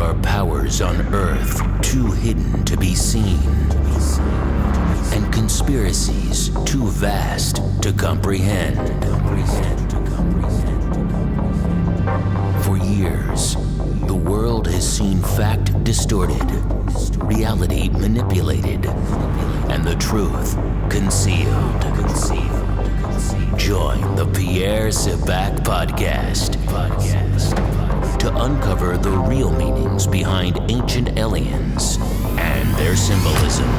are powers on Earth too hidden to be seen, and conspiracies too vast to comprehend. For years, the world has seen fact distorted, reality manipulated, and the truth concealed. Join the Pierre Sebak podcast to uncover the real meanings behind ancient aliens and their symbolism.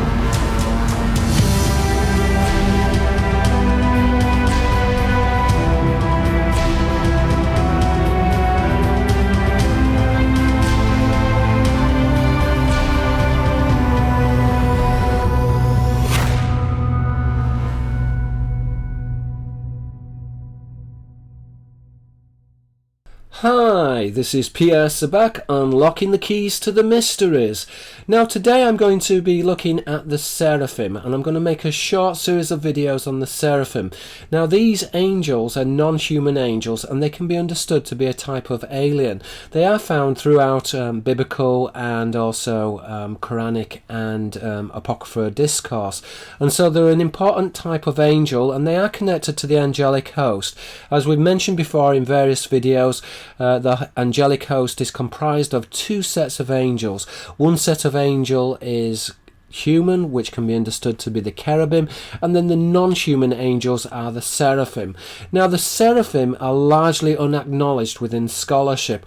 Hi, this is Pierre Sebak, unlocking the keys to the mysteries. Now today I'm going to be looking at the Seraphim, and I'm going to make a short series of videos on the Seraphim. Now these angels are non-human angels, and they can be understood to be a type of alien. They are found throughout biblical and also Quranic and Apocrypha discourse, and so they're an important type of angel, and they are connected to the angelic host. As we've mentioned before in various videos, the angelic host is comprised of two sets of angels. One set of angel is human, which can be understood to be the cherubim, and then the non-human angels are the seraphim. Now the seraphim are largely unacknowledged within scholarship.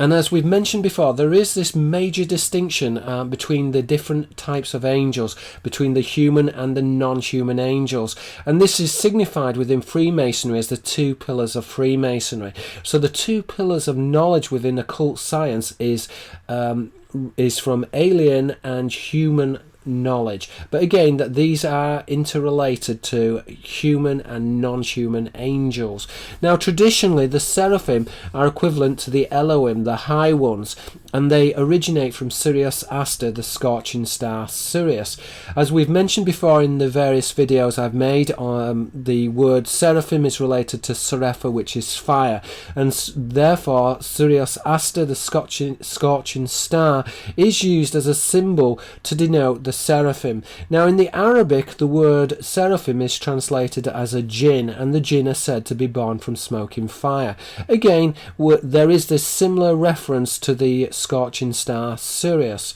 And as we've mentioned before, there is this major distinction between the different types of angels, between the human and the non-human angels. And this is signified within Freemasonry as the two pillars of Freemasonry. So the two pillars of knowledge within occult science is from alien and human knowledge, but again that these are interrelated to human and non-human angels. Now traditionally the seraphim are equivalent to the Elohim, the high ones, and they originate from Sirius Aster, the scorching star Sirius. As we've mentioned before in the various videos I've made, the word seraphim is related to Serapha, which is fire, and therefore Sirius Aster, the scorching star, is used as a symbol to denote the seraphim. Now in the Arabic the word seraphim is translated as a jinn, and the jinn are said to be born from smoking fire. Again, there is this similar reference to the scorching star Sirius.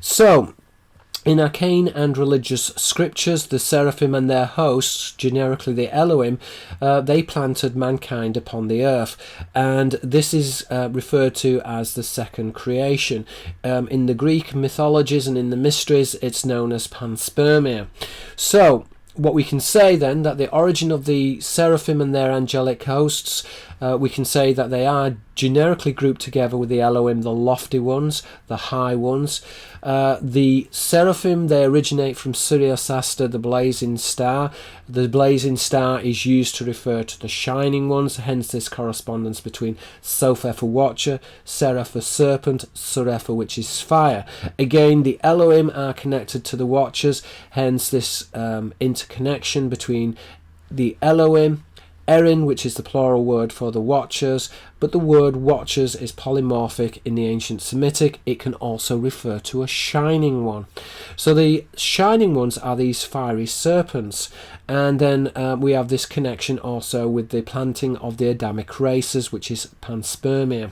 So in arcane and religious scriptures, the seraphim and their hosts, generically the Elohim, they planted mankind upon the earth, and this is referred to as the second creation. In the Greek mythologies and in the mysteries, it's known as panspermia. So what we can say then, that the origin of the seraphim and their angelic hosts, we can say that they are generically grouped together with the Elohim, the lofty ones, the high ones. The seraphim, they originate from Sirius Aster, the blazing star. The blazing star is used to refer to the shining ones, hence this correspondence between Sophia for watcher, Seraph for serpent, Serapha which is fire. Again, the Elohim are connected to the watchers, hence this interconnection between the Elohim, Erin, which is the plural word for the watchers, but the word watchers is polymorphic in the ancient Semitic. It can also refer to a shining one. So the shining ones are these fiery serpents, and then we have this connection also with the planting of the Adamic races, which is panspermia.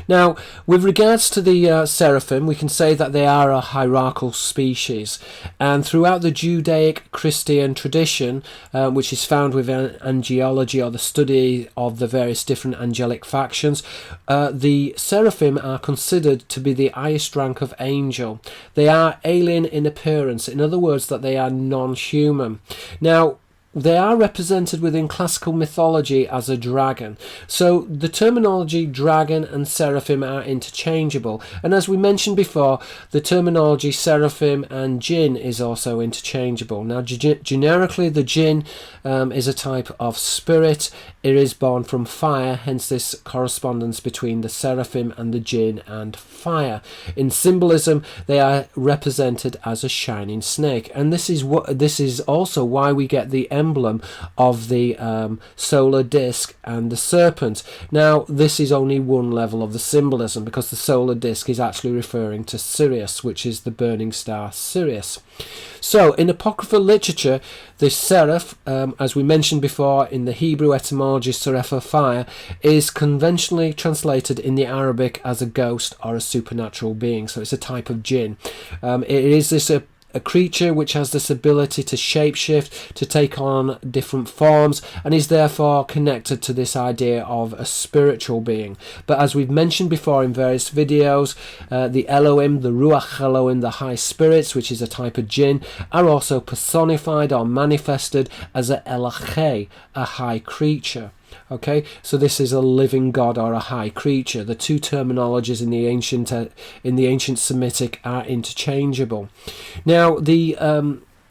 Now, with regards to the seraphim, we can say that they are a hierarchical species, and throughout the Judaic-Christian tradition, which is found within angelology, or the study of the various different angelic factions, the seraphim are considered to be the highest rank of angel. They are alien in appearance, in other words, that they are non-human. Now, they are represented within classical mythology as a dragon. So the terminology dragon and seraphim are interchangeable. And as we mentioned before, the terminology seraphim and jinn is also interchangeable. Now generically the jinn is a type of spirit. It is born from fire, hence this correspondence between the seraphim and the jinn and fire. In symbolism, they are represented as a shining snake. And this is also why we get the emblem of the solar disk and the serpent. Now, this is only one level of the symbolism, because the solar disk is actually referring to Sirius, which is the burning star Sirius. So, in apocryphal literature, the seraph, as we mentioned before in the Hebrew etymology, serapha, fire, is conventionally translated in the Arabic as a ghost or a supernatural being. So it's a type of jinn. It is this a creature which has this ability to shapeshift, to take on different forms, and is therefore connected to this idea of a spiritual being. But as we've mentioned before in various videos, the Elohim, the Ruach Elohim, the high spirits, which is a type of jinn, are also personified or manifested as a Elachei, a high creature. Okay, so this is a living god or a high creature. The two terminologies in the ancient Semitic are interchangeable. Now, the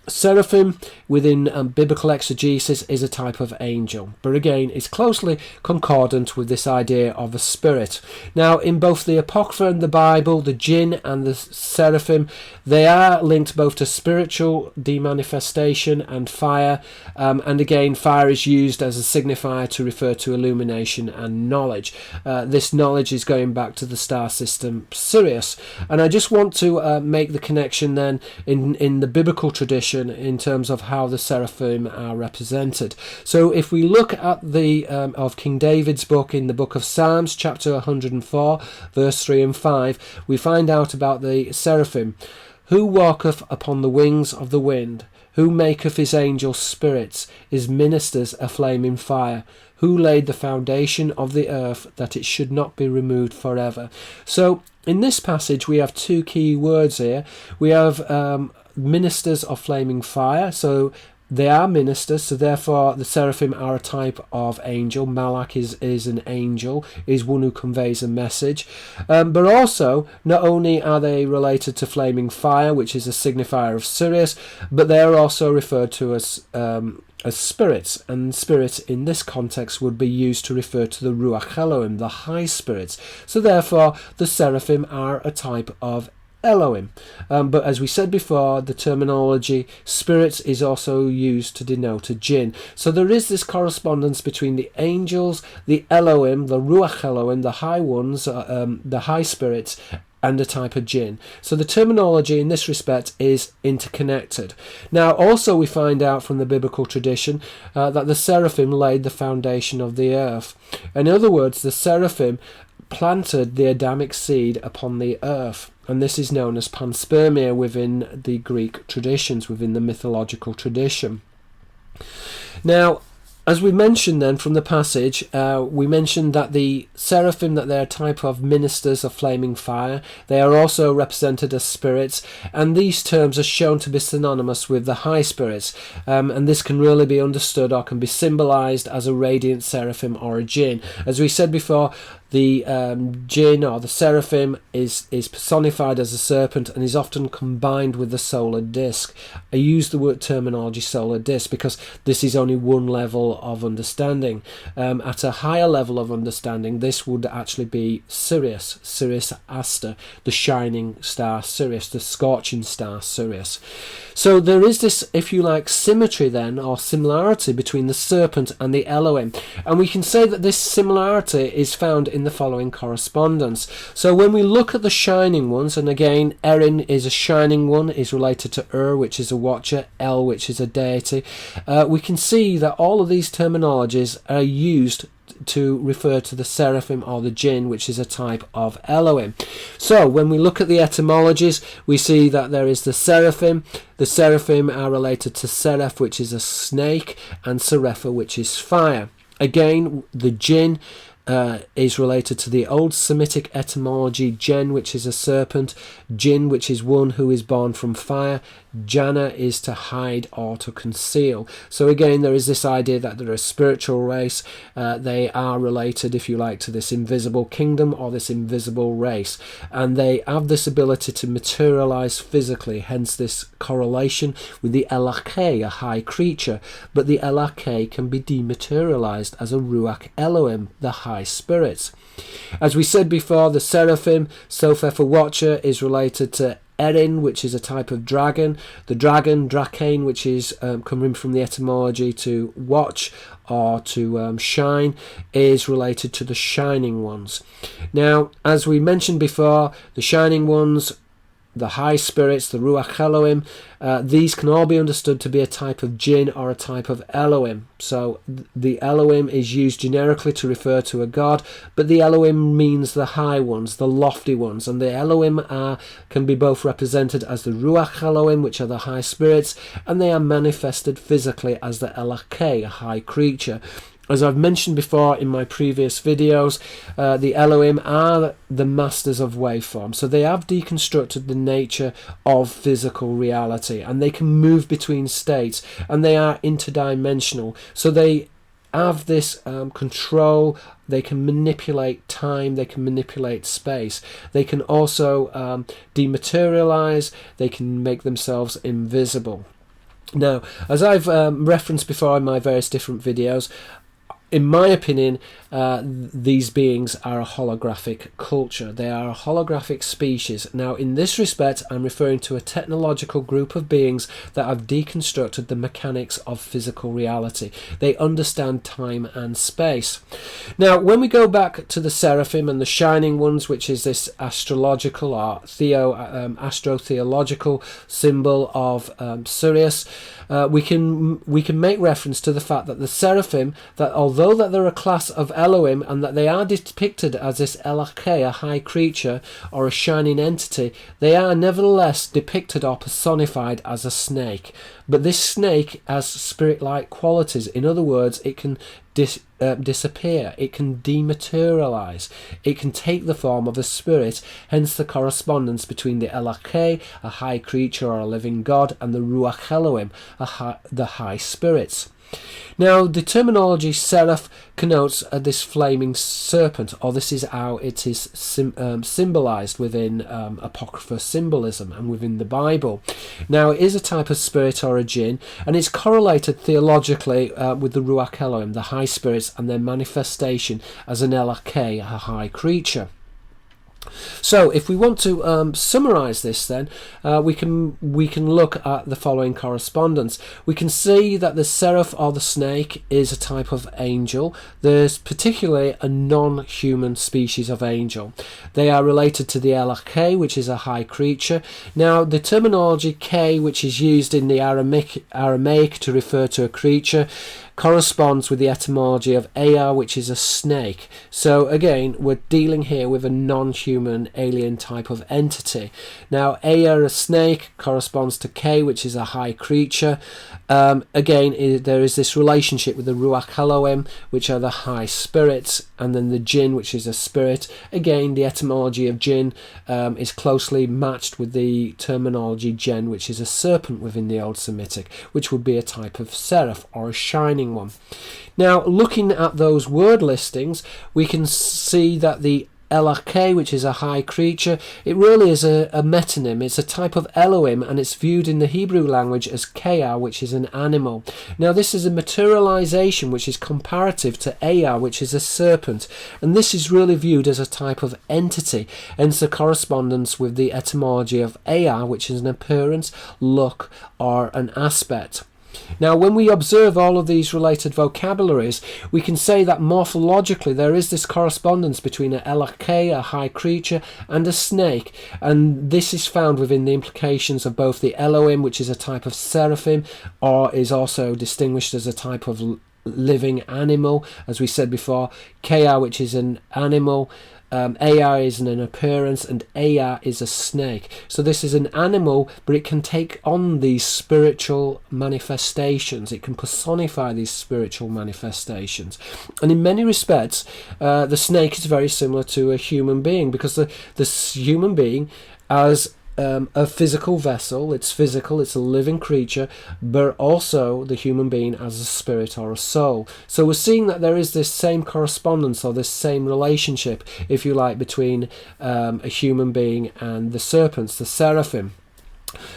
seraphim within biblical exegesis is a type of angel, but again it's closely concordant with this idea of a spirit. Now, in both the Apocrypha and the Bible, the jinn and the seraphim, they are linked both to spiritual demanifestation and fire, and again fire is used as a signifier to refer to illumination and knowledge. This knowledge is going back to the star system Sirius, and I just want to make the connection then in the biblical tradition in terms of how the seraphim are represented. So if we look at the of King David's book, in the book of Psalms, chapter 104, verse 3 and 5, we find out about the seraphim. Who walketh upon the wings of the wind? Who maketh his angels spirits, his ministers a flaming fire? Who laid the foundation of the earth, that it should not be removed forever? So in this passage we have two key words here. We have ministers of flaming fire, so they are ministers, so therefore the seraphim are a type of angel. Malach is an angel, is one who conveys a message, but also not only are they related to flaming fire, which is a signifier of Sirius, but they are also referred to as spirits, and spirits in this context would be used to refer to the Ruach Elohim, the high spirits. So therefore the seraphim are a type of Elohim. But as we said before, the terminology spirits is also used to denote a jinn. So there is this correspondence between the angels, the Elohim, the Ruach Elohim, the high ones, the high spirits, and a type of jinn. So the terminology in this respect is interconnected. Now also we find out from the biblical tradition that the seraphim laid the foundation of the earth. In other words, the seraphim planted the Adamic seed upon the earth, and this is known as panspermia within the Greek traditions, within the mythological tradition. Now, as we mentioned then from the passage, we mentioned that the seraphim, that they're a type of ministers of flaming fire. They are also represented as spirits, and these terms are shown to be synonymous with the high spirits, and this can really be understood or can be symbolized as a radiant seraphim or a jinn. As we said before, the jinn or the seraphim is personified as a serpent and is often combined with the solar disk. I use the word terminology solar disk because this is only one level of understanding. At a higher level of understanding, this would actually be Sirius, Sirius Aster, the shining star Sirius, the scorching star Sirius. So there is this, if you like, symmetry then, or similarity between the serpent and the Elohim, and we can say that this similarity is found in the following correspondence. So when we look at the shining ones, and again Erin is a shining one, is related to which is a watcher, El, which is a deity, we can see that all of these terminologies are used to refer to the seraphim or the jinn, which is a type of Elohim. So when we look at the etymologies, we see that there is the seraphim. The seraphim are related to seraph, which is a snake, and serapha, which is fire. Again, the jinn is related to the old Semitic etymology, Jen, which is a serpent, Jinn, which is one who is born from fire, Jana is to hide or to conceal. So again, there is this idea that they're a spiritual race. They are related, if you like, to this invisible kingdom or this invisible race, and they have this ability to materialize physically, hence this correlation with the Elachei, a high creature, but the Elachei can be dematerialized as a Ruach Elohim, the high spirits. As we said before, the seraphim, Sophepha Watcher, is related to Erin, which is a type of dragon. The dragon, Dracane, which is coming from the etymology to watch or to shine, is related to the Shining Ones. Now, as we mentioned before, the Shining Ones, the high spirits, the Ruach Elohim, these can all be understood to be a type of Jinn or a type of Elohim. So the Elohim is used generically to refer to a god, but the Elohim means the high ones, the lofty ones, and the Elohim can be both represented as the Ruach Elohim, which are the high spirits, and they are manifested physically as the Elakeh, a high creature. As I've mentioned before in my previous videos, the Elohim are the masters of waveform. So they have deconstructed the nature of physical reality, and they can move between states, and they are interdimensional. So they have this control. They can manipulate time, they can manipulate space. They can also dematerialize, they can make themselves invisible. Now, as I've referenced before in my various different videos, in my opinion, these beings are a holographic culture. They are a holographic species. Now, in this respect, I'm referring to a technological group of beings that have deconstructed the mechanics of physical reality. They understand time and space. Now, when we go back to the Seraphim and the Shining Ones, which is this astrological or astro-theological symbol of Sirius, we can make reference to the fact that the Seraphim, that although that they're a class of Elohim and that they are depicted as this Elakeh, a high creature or a shining entity, they are nevertheless depicted or personified as a snake. But this snake has spirit-like qualities. In other words, it can disappear, it can dematerialize, it can take the form of a spirit, hence the correspondence between the Elakeh, a high creature or a living god, and the Ruach Elohim, the high spirits. Now, the terminology seraph connotes this flaming serpent, or this is how it is symbolized within apocryphal symbolism and within the Bible. Now, it is a type of spirit or a jinn, and it's correlated theologically with the Ruach Elohim, the high spirits, and their manifestation as an Elakeh, a high creature. So, if we want to summarize this, then we can look at the following correspondence. We can see that the seraph or the snake is a type of angel. There's particularly a non-human species of angel. They are related to the Elakeh, which is a high creature. Now, the terminology K, which is used in the Aramaic to refer to a creature, corresponds with the etymology of Ea, which is a snake. So again, we're dealing here with a non-human alien type of entity. Now, Ea, a snake, corresponds to K, which is a high creature. Again, there is this relationship with the Ruach Elohim, which are the high spirits, and then the Jinn, which is a spirit. Again, the etymology of Jinn is closely matched with the terminology Djinn, which is a serpent within the Old Semitic, which would be a type of seraph or a shining one. Now, looking at those word listings, we can see that the Elakeh, which is a high creature, it really is a metonym. It's a type of Elohim, and it's viewed in the Hebrew language as Keah, which is an animal. Now, this is a materialization which is comparative to Ea, which is a serpent, and this is really viewed as a type of entity, hence the correspondence with the etymology of Ea, which is an appearance, look, or an aspect. Now, when we observe all of these related vocabularies, we can say that morphologically there is this correspondence between an Elakeh, a high creature, and a snake, and this is found within the implications of both the Elohim, which is a type of seraphim, or is also distinguished as a type of living animal, as we said before, Keah, which is an animal, Ea is an appearance, and Ea is a snake. So this is an animal, but it can take on these spiritual manifestations. It can personify these spiritual manifestations. And in many respects, the snake is very similar to a human being, because the human being as a physical vessel, it's physical, it's a living creature, but also the human being as a spirit or a soul. So we're seeing that there is this same correspondence, or this same relationship, if you like, between a human being and the serpents, the seraphim.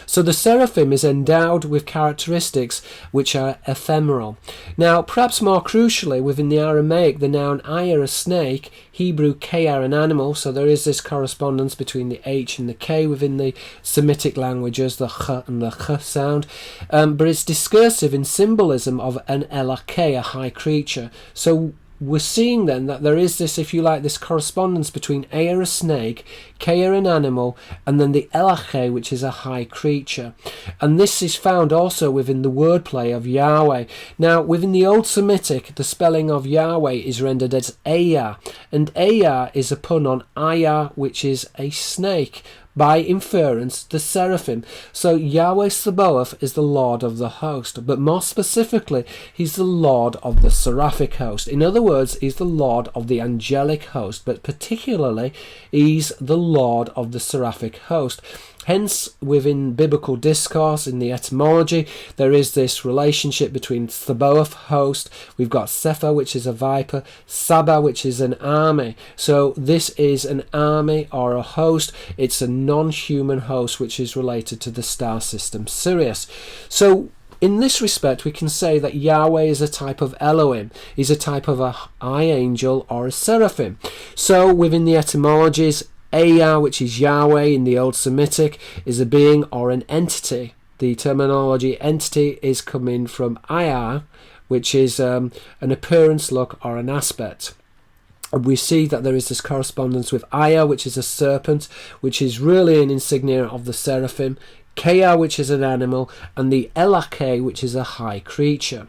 So the seraphim is endowed with characteristics which are ephemeral. Now, perhaps more crucially, within the Aramaic, the noun ayah, a snake, Hebrew kayar, an animal, so there is this correspondence between the H and the K within the Semitic languages, the ch and the ch sound, but it's discursive in symbolism of an elakeh, a high creature. So we're seeing then that there is this, if you like, this correspondence between Aya, a snake, Kaya, an animal, and then the Elache, which is a high creature. And this is found also within the wordplay of Yahweh. Now, within the Old Semitic, the spelling of Yahweh is rendered as Aya, and Aya is a pun on Aya, which is a snake. By inference, the seraphim. So Yahweh Sabaoth is the Lord of the host, but more specifically, he's the Lord of the seraphic host. In other words, he's the Lord of the angelic host, but particularly, he's the Lord of the seraphic host. Hence, within biblical discourse, in the etymology, there is this relationship between Sabaoth, host, we've got Sepha, which is a viper, Saba, which is an army. So this is an army or a host. It's a non-human host which is related to the star system Sirius. So in this respect, we can say that Yahweh is a type of Elohim. He's a type of a high angel or a seraphim. So within the etymologies, Aya, which is Yahweh in the Old Semitic, is a being or an entity. The terminology entity is coming from Aya, which is an appearance, look, or an aspect. And we see that there is this correspondence with Aya, which is a serpent, which is really an insignia of the seraphim, Kea, which is an animal, and the Elake, which is a high creature.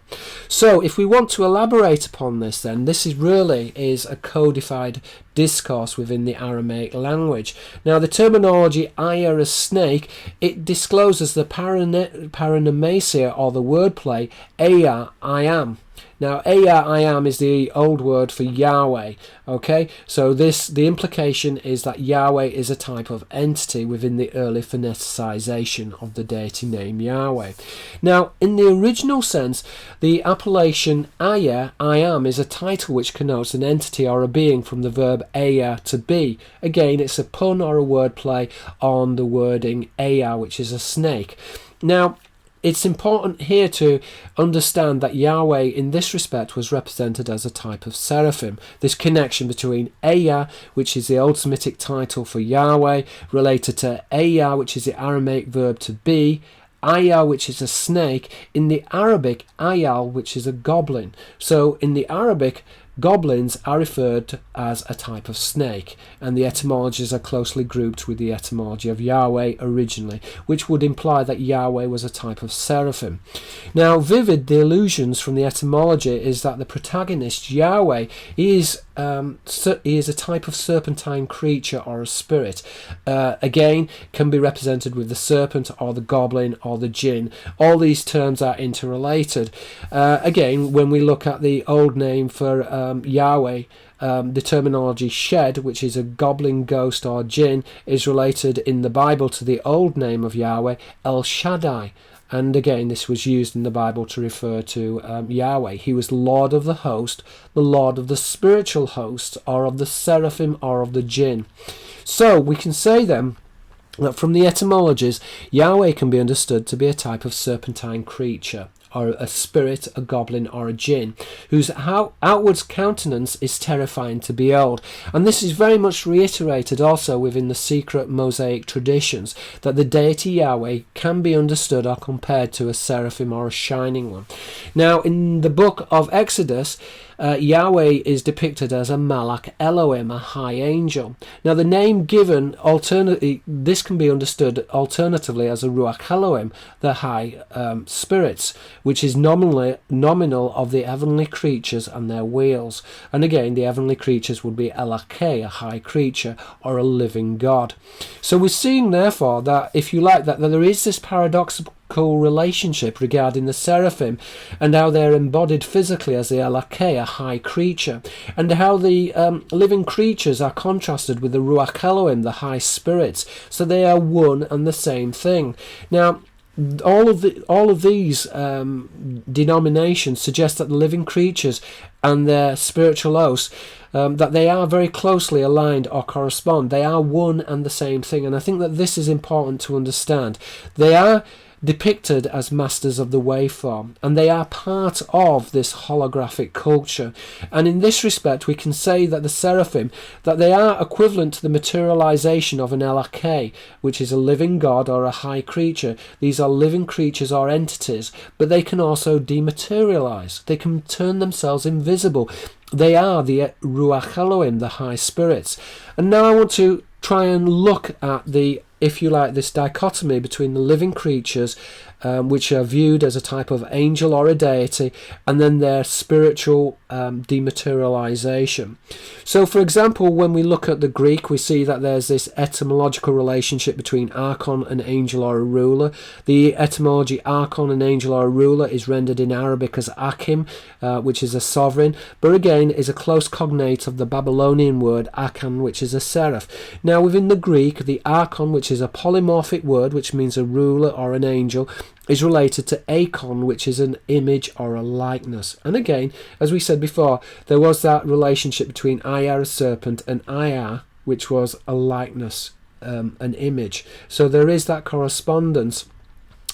So if we want to elaborate upon this, then this is a codified discourse within the Aramaic language. Now the terminology Aya, a snake, it discloses the paranomasia or the wordplay Aya, I am. Now, Aya, I am, is the old word for Yahweh, okay? So the implication is that Yahweh is a type of entity within the early phoneticization of the deity name Yahweh. Now, in the original sense, the appellation Aya, I am, is a title which connotes an entity or a being from the verb Aya, to be. Again, it's a pun or a wordplay on the wording Aya, which is a snake. Now, it's important here to understand that Yahweh in this respect was represented as a type of seraphim. This connection between Aya, which is the Old Semitic title for Yahweh, related to Aya, which is the Aramaic verb to be, Aya, which is a snake, in the Arabic, Ayal, which is a goblin. So in the Arabic, goblins are referred to as a type of snake, and the etymologies are closely grouped with the etymology of Yahweh originally, which would imply that Yahweh was a type of seraphim. Now, vivid, the allusions from the etymology is that the protagonist, Yahweh, he is a type of serpentine creature or a spirit. Again, can be represented with the serpent or the goblin or the djinn. All these terms are interrelated. Again, when we look at the old name for Yahweh, the terminology shed, which is a goblin, ghost or jinn, is related in the Bible to the old name of Yahweh, El Shaddai. And again, this was used in the Bible to refer to Yahweh. He was Lord of the host, the Lord of the spiritual host, or of the seraphim, or of the jinn. So we can say then that from the etymologies, Yahweh can be understood to be a type of serpentine creature, or a spirit, a goblin, or a jinn, whose outward countenance is terrifying to behold. And this is very much reiterated also within the secret Mosaic traditions, that the deity Yahweh can be understood or compared to a seraphim or a shining one. Now, in the book of Exodus, Yahweh is depicted as a Malach Elohim, a high angel. Now, the name given, this can be understood alternatively as a Ruach Elohim, the high spirits, which is nominal of the heavenly creatures and their wheels. And again, the heavenly creatures would be Elakeh, a high creature, or a living God. So we're seeing, therefore, that, if you like, that there is this paradoxical relationship regarding the seraphim and how they're embodied physically as the Elakeh, a high creature, and how the living creatures are contrasted with the Ruach Elohim, the high spirits, so they are one and the same thing. Now, all of these denominations suggest that the living creatures and their spiritual hosts, that they are very closely aligned or correspond. They are one and the same thing, and I think that this is important to understand. They are depicted as masters of the waveform, and they are part of this holographic culture. And in this respect, we can say that the Seraphim, that they are equivalent to the materialization of an Elakeh, which is a living god or a high creature. These are living creatures or entities, but they can also dematerialize. They can turn themselves invisible. They are the Ruach Elohim, the high spirits. And now I want to try and look at the, if you like, this dichotomy between the living creatures, which are viewed as a type of angel or a deity, and then their spiritual dematerialization. So, for example, when we look at the Greek, we see that there's this etymological relationship between archon and angel or a ruler. The etymology archon and angel or a ruler is rendered in Arabic as akim, which is a sovereign, but again is a close cognate of the Babylonian word akan, which is a seraph. Now, within the Greek, the archon, which is a polymorphic word, which means a ruler or an angel, is related to Akon, which is an image or a likeness. And again, as we said before, there was that relationship between Aya, a serpent, and Aya, which was a likeness, an image. So there is that correspondence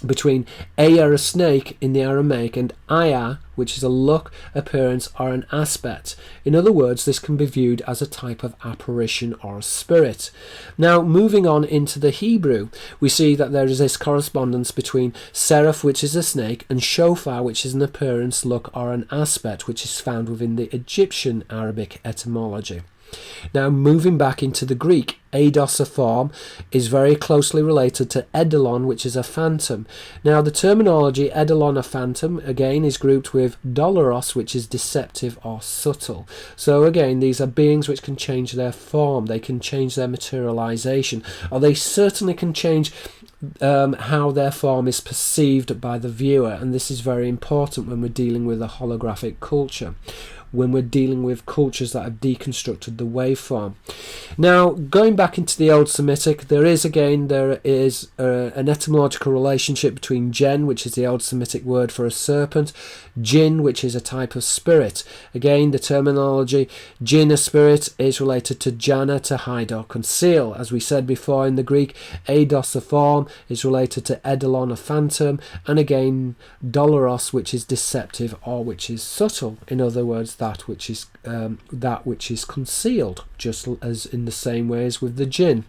between Aya, a snake in the Aramaic, and Aya, which is a look, appearance, or an aspect. In other words, this can be viewed as a type of apparition or spirit. Now, moving on into the Hebrew, we see that there is this correspondence between seraph, which is a snake, and shofar, which is an appearance, look, or an aspect, which is found within the Egyptian Arabic etymology. Now, moving back into the Greek, eidos, a form, is very closely related to eidolon, which is a phantom. Now, the terminology eidolon, a phantom, again is grouped with doloros, which is deceptive or subtle. So again, these are beings which can change their form, they can change their materialization, or they certainly can change how their form is perceived by the viewer, and this is very important when we're dealing with a holographic culture, when we're dealing with cultures that have deconstructed the waveform. Now, going back into the Old Semitic, there is an etymological relationship between Djinn, which is the Old Semitic word for a serpent, Djinn, which is a type of spirit. Again, the terminology Djinn, a spirit, is related to Jana, to hide or conceal. As we said before in the Greek, eidos, a form, is related to eidolon, a phantom, and again, doloros, which is deceptive or which is subtle. In other words, that which is concealed, just as in the same way as with the Djinn.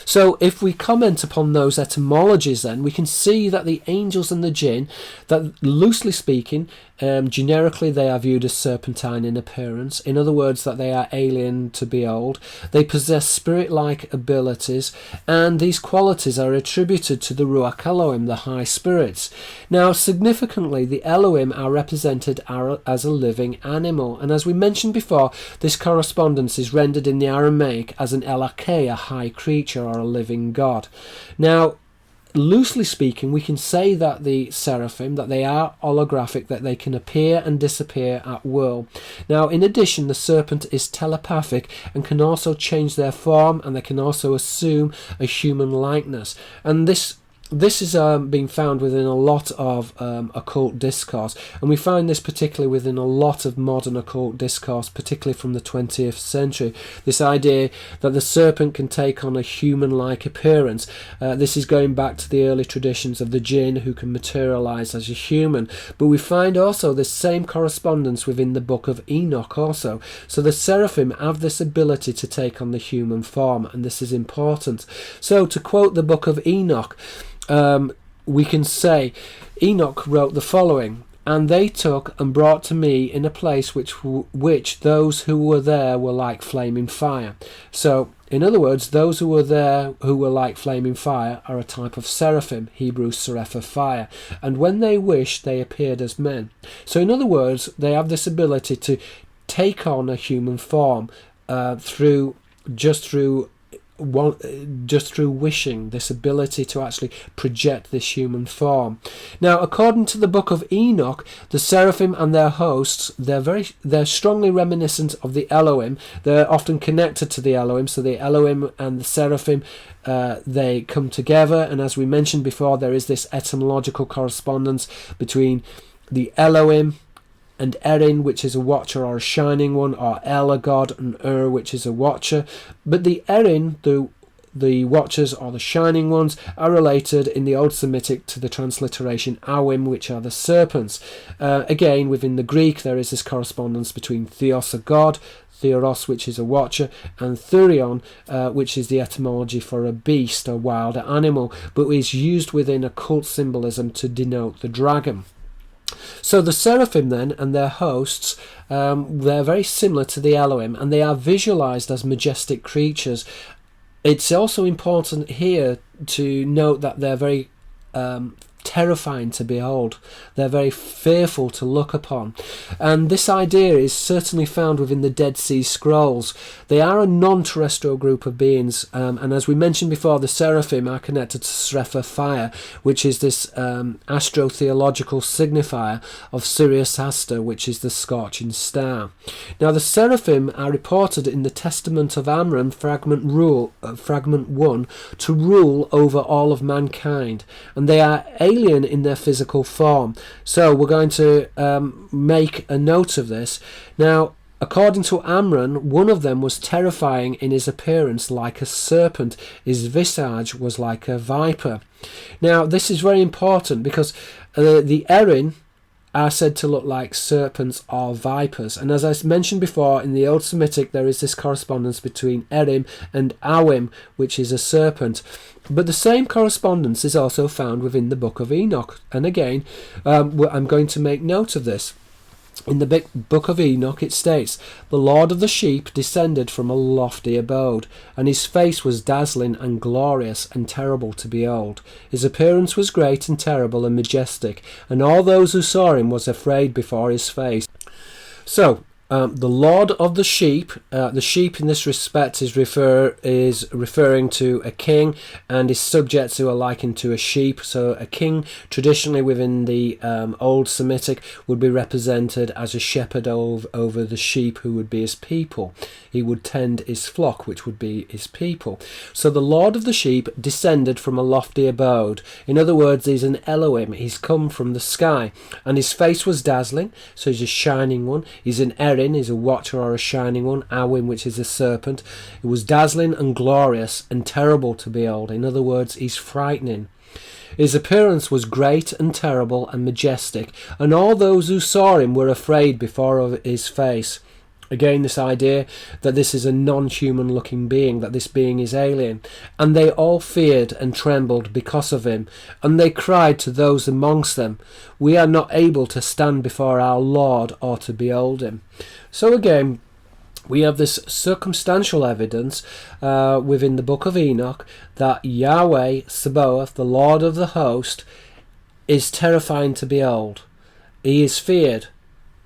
So if we comment upon those etymologies, then we can see that the angels and the Djinn, that loosely speaking, generically they are viewed as serpentine in appearance. In other words, that they are alien to behold. They possess spirit-like abilities, and these qualities are attributed to the Ruach Elohim, the high spirits. Now, significantly, the Elohim are represented as a living animal, and as we mentioned before, this correspondence is rendered in the Aramaic as an Elakeh, a high creature or a living god. Now, loosely speaking, we can say that the Seraphim, that they are holographic, that they can appear and disappear at will. Now, in addition, the serpent is telepathic and can also change their form, and they can also assume a human likeness. And this is being found within a lot of occult discourse, and we find this particularly within a lot of modern occult discourse, particularly from the 20th century. This idea that the serpent can take on a human-like appearance. This is going back to the early traditions of the Jinn, who can materialize as a human. But we find also this same correspondence within the book of Enoch also. So the Seraphim have this ability to take on the human form, and this is important. So to quote the book of Enoch, we can say, Enoch wrote the following: "And they took and brought to me in a place which those who were there were like flaming fire." So, in other words, those who were there who were like flaming fire are a type of seraphim, Hebrew seraph of fire, and when they wished, they appeared as men. So, in other words, they have this ability to take on a human form through just through wishing, this ability to actually project this human form. Now, according to the Book of Enoch, the Seraphim and their hosts, they're strongly reminiscent of the Elohim. They're often connected to the Elohim, so the Elohim and the Seraphim, they come together, and as we mentioned before, there is this etymological correspondence between the Elohim and Erin, which is a watcher or a shining one, or El, a god, and which is a watcher. But the Erin, the watchers or the shining ones, are related in the Old Semitic to the transliteration Awim, which are the serpents. Again, within the Greek, there is this correspondence between Theos, a god, Theoros, which is a watcher, and Thurion, which is the etymology for a beast, a wild animal, but is used within occult symbolism to denote the dragon. So the Seraphim then and their hosts, they're very similar to the Elohim, and they are visualized as majestic creatures. It's also important here to note that they're very terrifying to behold. They're very fearful to look upon. And this idea is certainly found within the Dead Sea Scrolls. They are a non-terrestrial group of beings, and as we mentioned before, the Seraphim are connected to Srepha fire, which is this astrotheological signifier of Sirius Aster, which is the scorching star. Now, the Seraphim are reported in the Testament of Amram, fragment 1, to rule over all of mankind, and they are alien in their physical form. So we're going to make a note of this. Now, according to Amram, one of them was terrifying in his appearance, like a serpent. His visage was like a viper. Now, this is very important because the Erin are said to look like serpents or vipers, and as I mentioned before, in the Old Semitic there is this correspondence between Erim and Awim, which is a serpent. But the same correspondence is also found within the Book of Enoch, and again I'm going to make note of this. In the Book of Enoch it states, "The Lord of the sheep descended from a lofty abode, and his face was dazzling and glorious and terrible to behold. His appearance was great and terrible and majestic, and all those who saw him was afraid before his face." So, the Lord of the sheep in this respect is referring to a king, and his subjects who are likened to a sheep. So a king traditionally within the Old Semitic would be represented as a shepherd over the sheep who would be his people. He would tend his flock, which would be his people. So the Lord of the sheep descended from a lofty abode. In other words, he's an Elohim. He's come from the sky, and his face was dazzling, so he's a shining one. He's an Erin, is a watcher or a shining one. Awim, which is a serpent. It was dazzling and glorious and terrible to behold. In other words, he's frightening. His appearance was great and terrible and majestic, and all those who saw him were afraid before his face. Again, this idea that this is a non-human looking being, that this being is alien. And they all feared and trembled because of him. And they cried to those amongst them, "We are not able to stand before our Lord or to behold him." So again, we have this circumstantial evidence within the Book of Enoch that Yahweh, Sabaoth, the Lord of the host, is terrifying to behold. He is feared.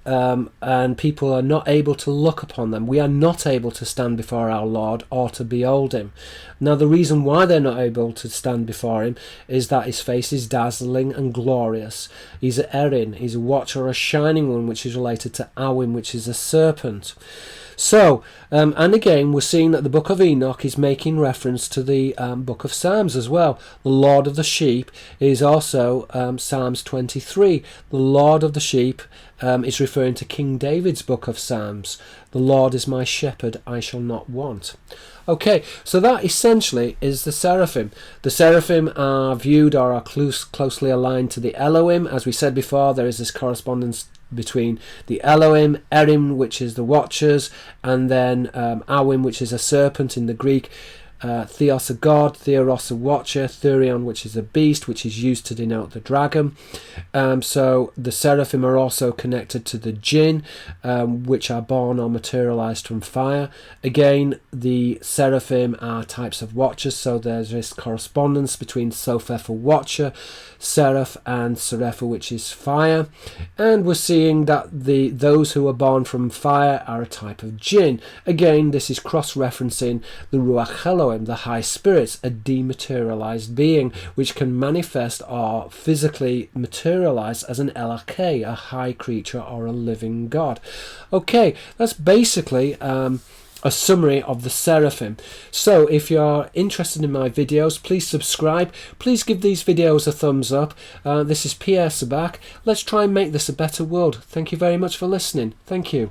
And people are not able to look upon them. We are not able to stand before our Lord or to behold him. Now, the reason why they're not able to stand before him is that his face is dazzling and glorious. He's an Erin, he's a watcher, a shining one, which is related to Awim, which is a serpent. So, and again, we're seeing that the Book of Enoch is making reference to the Book of Psalms as well. The Lord of the sheep is also Psalms 23. The Lord of the sheep is referring to King David's Book of Psalms. The Lord is my shepherd, I shall not want. Okay, so that essentially is the Seraphim. The Seraphim are viewed or are closely aligned to the Elohim. As we said before, there is this correspondence between the Elohim, Erim, which is the watchers, and then Awim, which is a serpent in the Greek, Theos, a god, Theoros, a watcher, Thurion, which is a beast, which is used to denote the dragon. So the Seraphim are also connected to the Djinn, which are born or materialized from fire. Again, the Seraphim are types of watchers, so there's this correspondence between Sopheph, a watcher, Seraph, and Serepha, which is fire. And we're seeing that those who are born from fire are a type of Djinn. Again, this is cross-referencing the Ruach Elohim, poem, the high spirits, a dematerialized being which can manifest or physically materialize as an LRK, a high creature or a living god. Okay, that's basically a summary of the Seraphim. So if you're interested in my videos, please subscribe. Please give these videos a thumbs up. This is Pierre Sabak. Let's try and make this a better world. Thank you very much for listening. Thank you.